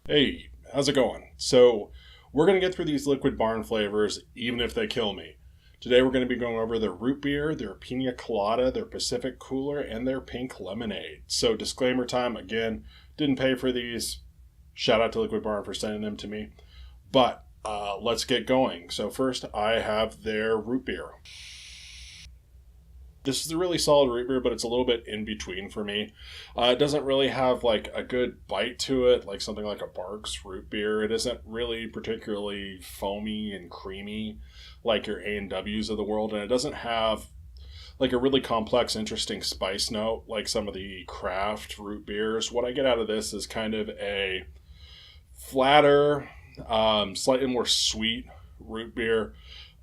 Hey, how's it going? So, we're going to get through these Liquid Barn flavors, even if they kill me. Today, we're going to be going over their root beer, their Pina Colada, their Pacific Cooler, and their pink lemonade. So, disclaimer time again, didn't pay for these. Shout out to Liquid Barn for sending them to me. But let's get going. So, first, I have their root beer. This is a really solid root beer, but it's a little bit in between for me. It doesn't really have like a good bite to it, like something like a Barks root beer. It isn't really particularly foamy and creamy like your A&Ws of the world, and it doesn't have like a really complex, interesting spice note like some of the craft root beers. What I get out of this is kind of a flatter, slightly more sweet root beer.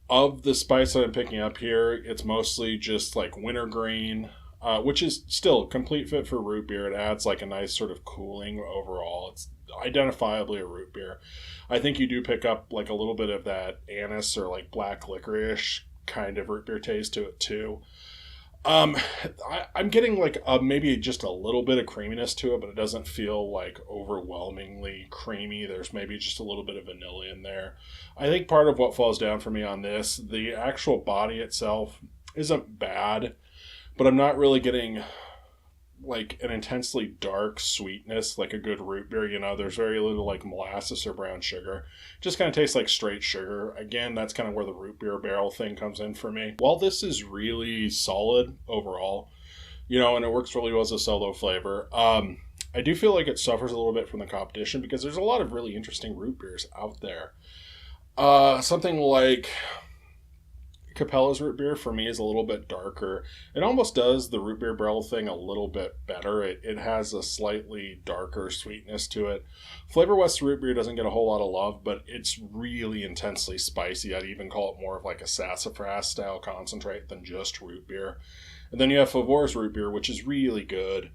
Of the spice that I'm picking up here, it's mostly just like wintergreen, which is still a complete fit for root beer. It adds like a nice sort of cooling overall. It's identifiably a root beer. I think you do pick up like a little bit of that anise or like black licorice kind of root beer taste to it too. I'm getting like maybe just a little bit of creaminess to it, but it doesn't feel like overwhelmingly creamy. There's maybe just a little bit of vanilla in there. I think part of what falls down for me on this, the actual body itself isn't bad, but I'm not really getting like an intensely dark sweetness like a good root beer. There's very little like molasses or brown sugar. It just kind of tastes like straight sugar. Again, that's kind of where the root beer barrel thing comes in for me. While this is really solid overall, and it works really well as a solo flavor, I do feel like it suffers a little bit from the competition because there's a lot of really interesting root beers out there. Something like Capella's root beer for me is a little bit darker. It almost does the root beer barrel thing a little bit better. It has a slightly darker sweetness to it. Flavor West root beer doesn't get a whole lot of love, but it's really intensely spicy. I'd even call it more of like a sassafras style concentrate than just root beer. And then you have Favor's root beer, which is really good.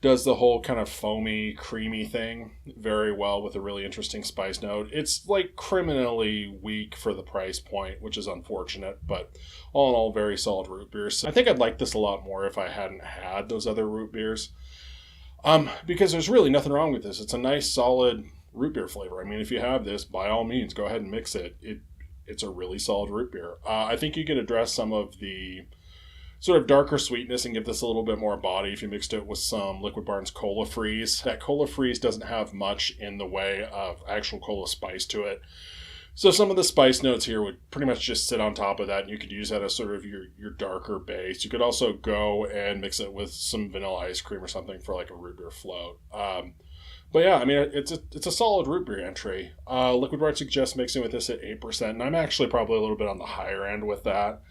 Does the whole kind of foamy, creamy thing very well with a really interesting spice note. It's like criminally weak for the price point, which is unfortunate, but all in all, very solid root beers. So I think I'd like this a lot more if I hadn't had those other root beers. Because there's really nothing wrong with this. It's a nice, solid root beer flavor. I mean, if you have this, by all means, go ahead and mix it. It's a really solid root beer. I think you could address some of the sort of darker sweetness and give this a little bit more body if you mixed it with some Liquid Barn's Cola Freeze. That Cola Freeze doesn't have much in the way of actual cola spice to it. So some of the spice notes here would pretty much just sit on top of that, and you could use that as sort of your darker base. You could also go and mix it with some vanilla ice cream or something for like a root beer float. But yeah, I mean, it's a solid root beer entry. Liquid Barn suggests mixing with this at 8%, and I'm actually probably a little bit on the higher end with that.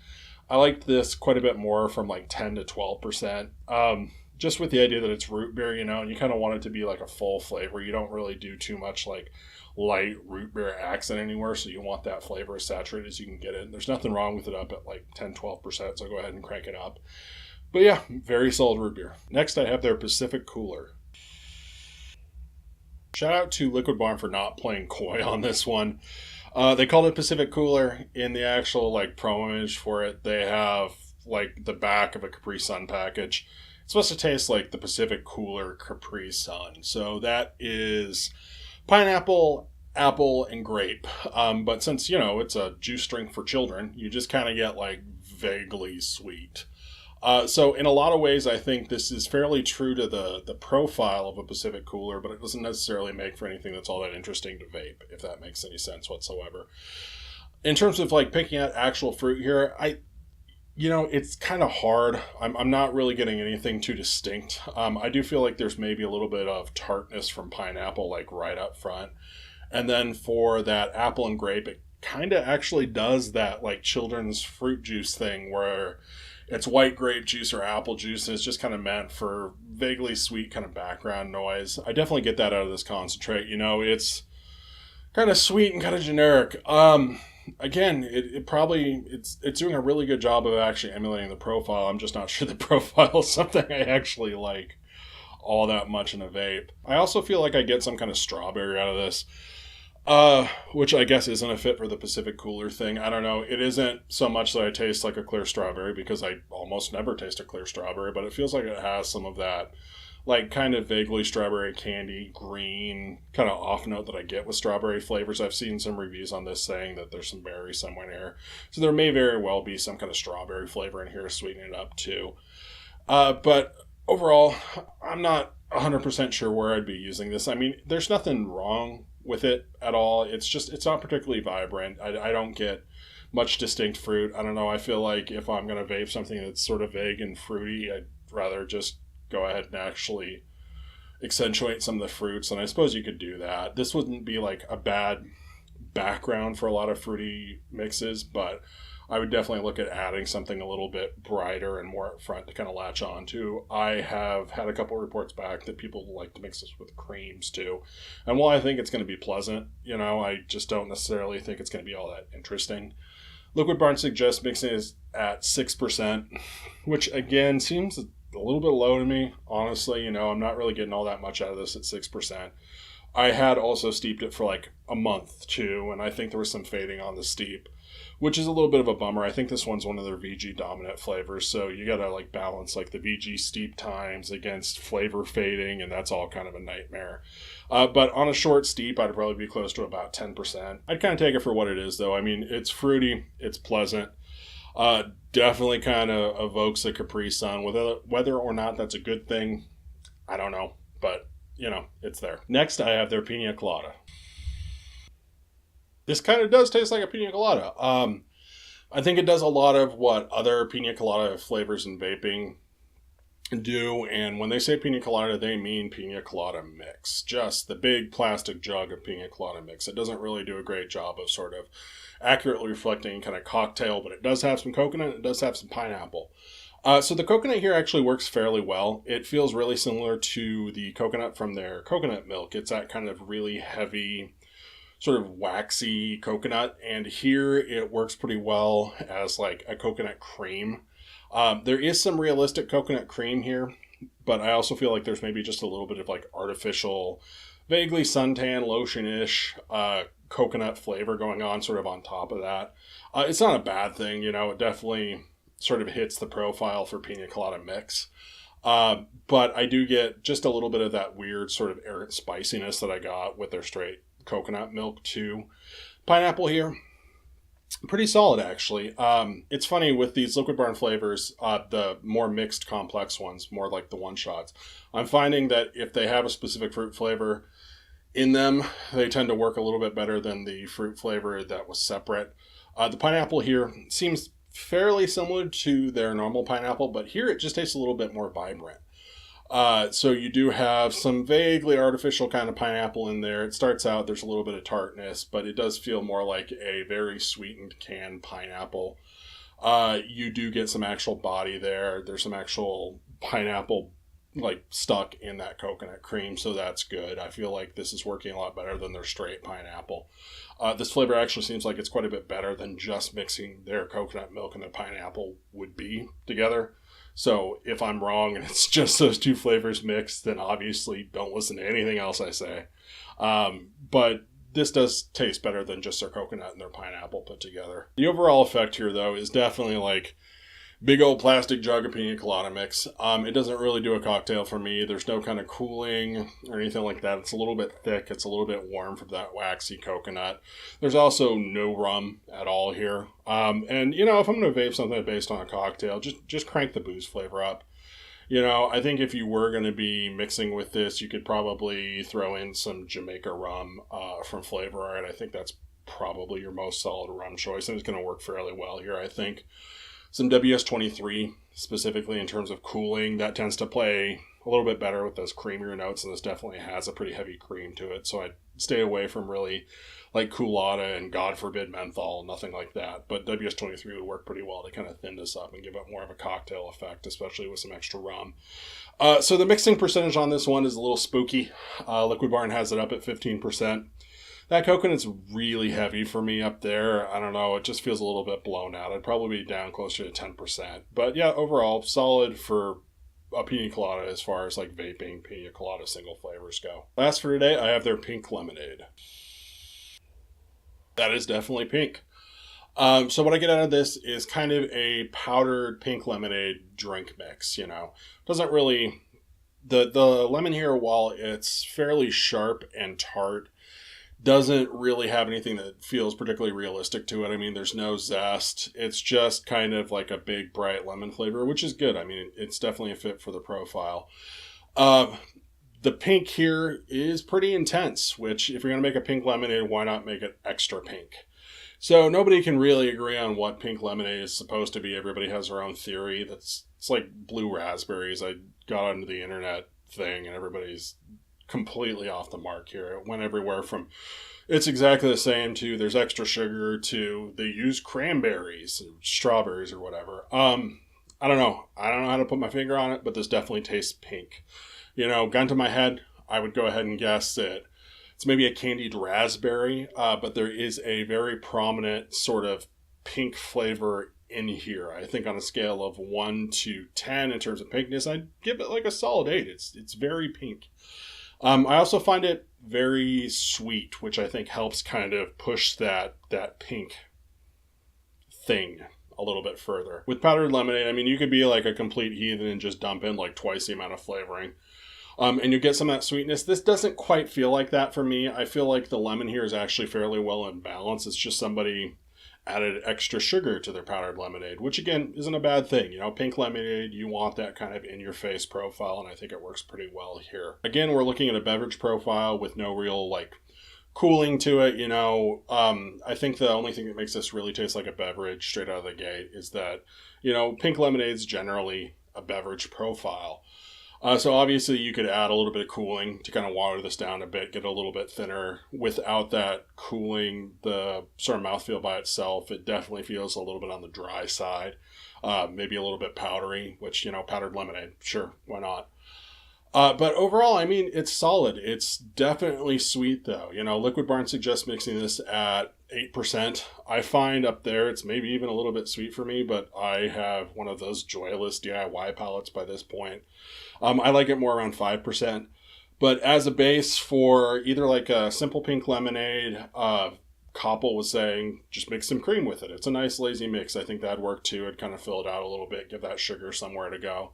I liked this quite a bit more from like 10 to 12%. Just with the idea that it's root beer, and you kind of want it to be like a full flavor. You don't really do too much like light root beer accent anywhere, so you want that flavor as saturated as you can get it. And there's nothing wrong with it up at like 10, 12%, so go ahead and crank it up. But yeah, very solid root beer. Next, I have their Pacific Cooler. Shout out to Liquid Barn for not playing coy on this one. They called it Pacific Cooler. In the actual like promo image for it, they have like the back of a Capri Sun package. It's supposed to taste like the Pacific Cooler Capri Sun. So that is pineapple, apple, and grape. But since, it's a juice drink for children, you just kind of get like vaguely sweet. So in a lot of ways, I think this is fairly true to the profile of a Pacific Cooler, but it doesn't necessarily make for anything that's all that interesting to vape, if that makes any sense whatsoever. In terms of like picking out actual fruit here, it's kind of hard. I'm not really getting anything too distinct. I do feel like there's maybe a little bit of tartness from pineapple, like right up front. And then for that apple and grape, it kind of actually does that like children's fruit juice thing where it's white grape juice or apple juice, and it's just kind of meant for vaguely sweet kind of background noise. I definitely get that out of this concentrate. It's kind of sweet and kind of generic. Again, it's doing a really good job of actually emulating the profile. I'm just not sure the profile is something I actually like all that much in a vape. I also feel like I get some kind of strawberry out of this. Which I guess isn't a fit for the Pacific Cooler thing. I don't know. It isn't so much that I taste like a clear strawberry because I almost never taste a clear strawberry, but it feels like it has some of that like kind of vaguely strawberry candy, green, kind of off note that I get with strawberry flavors. I've seen some reviews on this saying that there's some berry somewhere in here. So there may very well be some kind of strawberry flavor in here to sweeten it up too. But overall, I'm not 100% sure where I'd be using this. I mean, there's nothing wrong with it at all. It's just, it's not particularly vibrant. I don't get much distinct fruit. I don't know. I feel like if I'm going to vape something that's sort of vague and fruity, I'd rather just go ahead and actually accentuate some of the fruits. And I suppose you could do that. This wouldn't be like a bad background for a lot of fruity mixes, but I would definitely look at adding something a little bit brighter and more up front to kind of latch on to. I have had a couple reports back that people like to mix this with creams too. And while I think it's going to be pleasant, I just don't necessarily think it's going to be all that interesting. Liquid Barn suggests mixing is at 6%, which again seems a little bit low to me. Honestly, I'm not really getting all that much out of this at 6%. I had also steeped it for like a month too, and I think there was some fading on the steep, which is a little bit of a bummer. I think this one's one of their VG dominant flavors, so you gotta like balance like the VG steep times against flavor fading, and that's all kind of a nightmare. But on a short steep, I'd probably be close to about 10%. I'd kind of take it for what it is, though. I mean, it's fruity, it's pleasant. Definitely kind of evokes a Capri Sun. Whether or not that's a good thing, I don't know, but it's there. Next, I have their Pina Colada. This kind of does taste like a Pina Colada. I think it does a lot of what other Pina Colada flavors in vaping do, and when they say Pina Colada, they mean Pina Colada mix. Just the big plastic jug of Pina Colada mix. It doesn't really do a great job of sort of accurately reflecting kind of cocktail, but it does have some coconut, it does have some pineapple. So the coconut here actually works fairly well. It feels really similar to the coconut from their coconut milk. It's that kind of really heavy, sort of waxy coconut, and here it works pretty well as like a coconut cream. There is some realistic coconut cream here, but I also feel like there's maybe just a little bit of like artificial, vaguely suntan lotion-ish coconut flavor going on sort of on top of that. It's not a bad thing, it definitely sort of hits the profile for Pina Colada mix. But I do get just a little bit of that weird sort of errant spiciness that I got with their straight coconut milk too. Pineapple here, pretty solid actually. It's funny with these Liquid Barn flavors, the more mixed complex ones, more like the one shots, I'm finding that if they have a specific fruit flavor in them, they tend to work a little bit better than the fruit flavor that was separate. The pineapple here seems fairly similar to their normal pineapple, but here it just tastes a little bit more vibrant. So you do have some vaguely artificial kind of pineapple in there. It starts out, there's a little bit of tartness, but it does feel more like a very sweetened canned pineapple. You do get some actual body there. There's some actual pineapple like stuck in that coconut cream, so that's good. I feel like this is working a lot better than their straight pineapple. This flavor actually seems like it's quite a bit better than just mixing their coconut milk and their pineapple would be together. So if I'm wrong and it's just those two flavors mixed, then obviously don't listen to anything else I say. But this does taste better than just their coconut and their pineapple put together. The overall effect here, though, is definitely like big old plastic jug of Pina Colada mix. It doesn't really do a cocktail for me. There's no kind of cooling or anything like that. It's a little bit thick. It's a little bit warm from that waxy coconut. There's also no rum at all here. And if I'm going to vape something based on a cocktail, just crank the booze flavor up. I think if you were going to be mixing with this, you could probably throw in some Jamaica rum from Flavor Art. I think that's probably your most solid rum choice, and it's going to work fairly well here, I think. Some WS-23, specifically in terms of cooling, that tends to play a little bit better with those creamier notes, and this definitely has a pretty heavy cream to it, so I'd stay away from really like Coolada and God forbid menthol, nothing like that. But WS-23 would work pretty well to kind of thin this up and give it more of a cocktail effect, especially with some extra rum. So the mixing percentage on this one is a little spooky. Liquid Barn has it up at 15%. That coconut's really heavy for me up there. I don't know, it just feels a little bit blown out. I'd probably be down closer to 10%. But yeah, overall, solid for a Pina Colada as far as like vaping Pina Colada single flavors go. Last for today, I have their pink lemonade. That is definitely pink. So what I get out of this is kind of a powdered pink lemonade drink mix, Doesn't really The lemon here, while it's fairly sharp and tart, doesn't really have anything that feels particularly realistic to it. I mean, there's no zest. It's just kind of like a big, bright lemon flavor, which is good. I mean, it's definitely a fit for the profile. Uh, the pink here is pretty intense, which if you're going to make a pink lemonade, why not make it extra pink? So nobody can really agree on what pink lemonade is supposed to be. Everybody has their own theory. It's like blue raspberries. I got onto the internet thing and everybody's completely off the mark here. It went everywhere from it's exactly the same to there's extra sugar to they use cranberries, or strawberries, or whatever. I don't know. I don't know how to put my finger on it, but this definitely tastes pink. Gun to my head, I would go ahead and guess that it's maybe a candied raspberry, but there is a very prominent sort of pink flavor in here. I think on a scale of 1 to 10 in terms of pinkness, I'd give it like a solid 8. It's very pink. I also find it very sweet, which I think helps kind of push that pink thing a little bit further. With powdered lemonade, I mean, you could be like a complete heathen and just dump in like twice the amount of flavoring. And you get some of that sweetness. This doesn't quite feel like that for me. I feel like the lemon here is actually fairly well in balance. It's just somebody added extra sugar to their powdered lemonade, which again isn't a bad thing. Pink lemonade, you want that kind of in-your-face profile, and I think it works pretty well here. Again, we're looking at a beverage profile with no real like cooling to it. I think the only thing that makes this really taste like a beverage straight out of the gate is that pink lemonade's generally a beverage profile. So obviously you could add a little bit of cooling to kind of water this down a bit, get it a little bit thinner. Without that cooling, the sort of mouthfeel by itself, it definitely feels a little bit on the dry side. Maybe a little bit powdery, which, powdered lemonade, sure, why not? But overall, I mean, it's solid. It's definitely sweet, though. Liquid Barn suggests mixing this at 8%. I find up there it's maybe even a little bit sweet for me, but I have one of those joyless DIY palates by this point. I like it more around 5%. But as a base for either like a simple pink lemonade, Koppel was saying just mix some cream with it. It's a nice lazy mix. I think that'd work too. It'd kind of fill it out a little bit, give that sugar somewhere to go.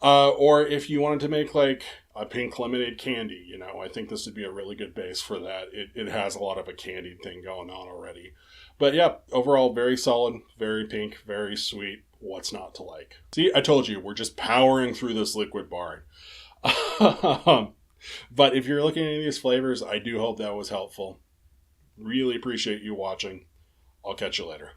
Or if you wanted to make like a pink lemonade candy, I think this would be a really good base for that. It has a lot of a candied thing going on already. But yeah, overall, very solid, very pink, very sweet. What's not to like? See, I told you, we're just powering through this Liquid Barn. But if you're looking at any of these flavors, I do hope that was helpful. Really appreciate you watching. I'll catch you later.